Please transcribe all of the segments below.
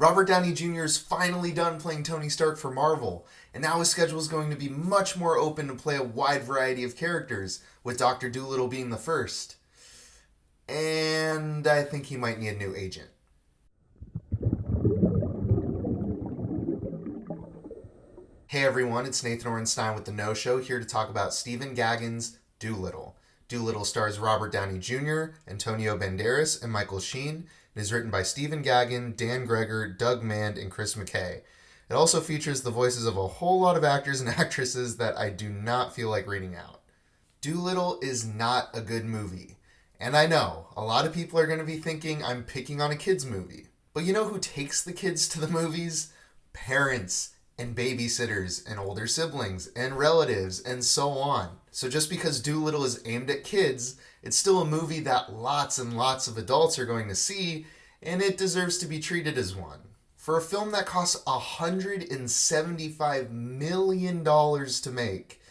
Robert Downey Jr. is finally done playing Tony Stark for Marvel, and now his schedule is going to be much more open to play a wide variety of characters, with Dr. Dolittle being the first. And I think he might need a new agent. Hey everyone, it's Nathan Orenstein with The No Show, here to talk about Stephen Gaggen's Dolittle. Dolittle stars Robert Downey Jr., Antonio Banderas, and Michael Sheen, and is written by Stephen Gaggen, Dan Greger, Doug Mand, and Chris McKay. It also features the voices of a whole lot of actors and actresses that I do not feel like reading out. Dolittle is not a good movie. And I know, a lot of people are going to be thinking I'm picking on a kids movie. But you know who takes the kids to the movies? Parents and babysitters and older siblings and relatives and so on. So just because Dolittle is aimed at kids, it's still a movie that lots and lots of adults are going to see, and it deserves to be treated as one. For a film that costs $175 million to make,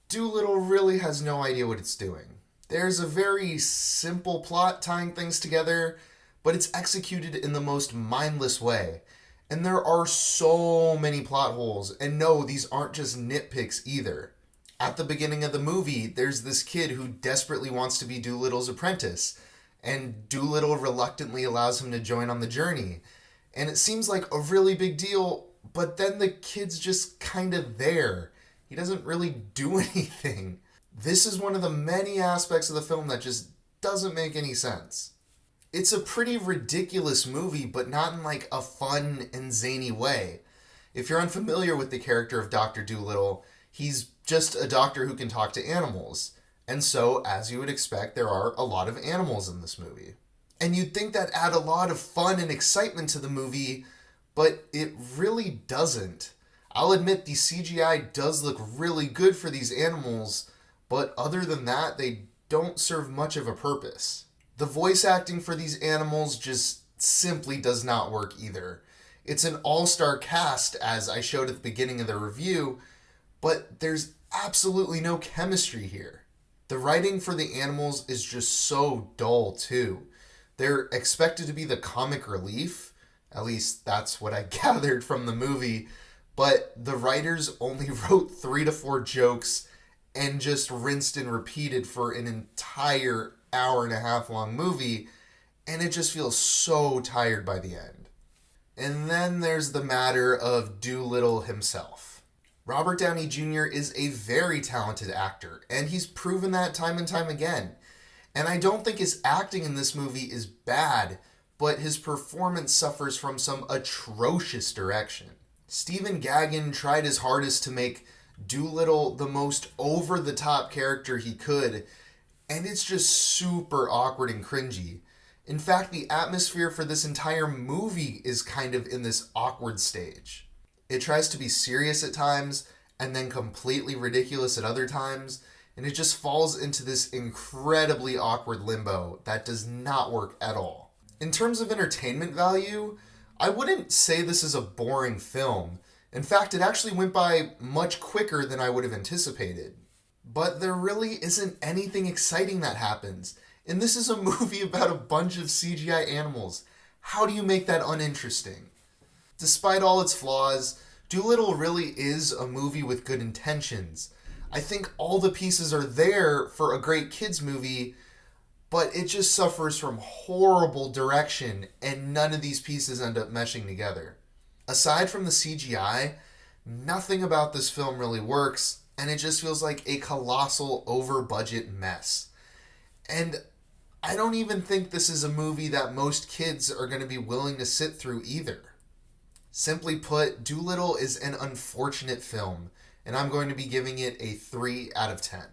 Dolittle really has no idea what it's doing. There's a very simple plot tying things together, but it's executed in the most mindless way. And there are so many plot holes, and no, these aren't just nitpicks either. At the beginning of the movie, there's this kid who desperately wants to be Dolittle's apprentice, and Dolittle reluctantly allows him to join on the journey. And it seems like a really big deal, but then the kid's just kind of there. He doesn't really do anything. This is one of the many aspects of the film that just doesn't make any sense. It's a pretty ridiculous movie, but not in like a fun and zany way. If you're unfamiliar with the character of Dr. Dolittle, he's just a doctor who can talk to animals. And so, as you would expect, there are a lot of animals in this movie. And you'd think that add a lot of fun and excitement to the movie, but it really doesn't. I'll admit the CGI does look really good for these animals, but other than that, they don't serve much of a purpose. The voice acting for these animals just simply does not work either. It's an all-star cast, as I showed at the beginning of the review, but there's absolutely no chemistry here. The writing for the animals is just so dull, too. They're expected to be the comic relief, at least that's what I gathered from the movie, but the writers only wrote 3 to 4 jokes and just rinsed and repeated for an entire hour-and-a-half long movie, and it just feels so tired by the end. And then there's the matter of Dolittle himself. Robert Downey Jr. is a very talented actor, and he's proven that time and time again. And I don't think his acting in this movie is bad, but his performance suffers from some atrocious direction. Stephen Gaggen tried his hardest to make Dolittle the most over-the-top character he could, and it's just super awkward and cringy. In fact, the atmosphere for this entire movie is kind of in this awkward stage. It tries to be serious at times, and then completely ridiculous at other times, and it just falls into this incredibly awkward limbo that does not work at all. In terms of entertainment value, I wouldn't say this is a boring film. In fact, it actually went by much quicker than I would have anticipated. But there really isn't anything exciting that happens. And this is a movie about a bunch of CGI animals. How do you make that uninteresting? Despite all its flaws, Dolittle really is a movie with good intentions. I think all the pieces are there for a great kids movie, but it just suffers from horrible direction, and none of these pieces end up meshing together. Aside from the CGI, nothing about this film really works, and it just feels like a colossal over-budget mess. And I don't even think this is a movie that most kids are going to be willing to sit through either. Simply put, Dolittle is an unfortunate film, and I'm going to be giving it a 3 out of 10.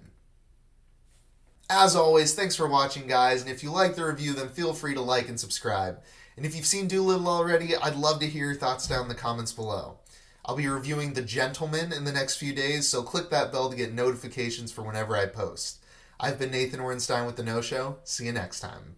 As always, thanks for watching, guys, and if you like the review, then feel free to like and subscribe. And if you've seen Dolittle already, I'd love to hear your thoughts down in the comments below. I'll be reviewing The Gentleman in the next few days, so click that bell to get notifications for whenever I post. I've been Nathan Orenstein with The No Show. See you next time.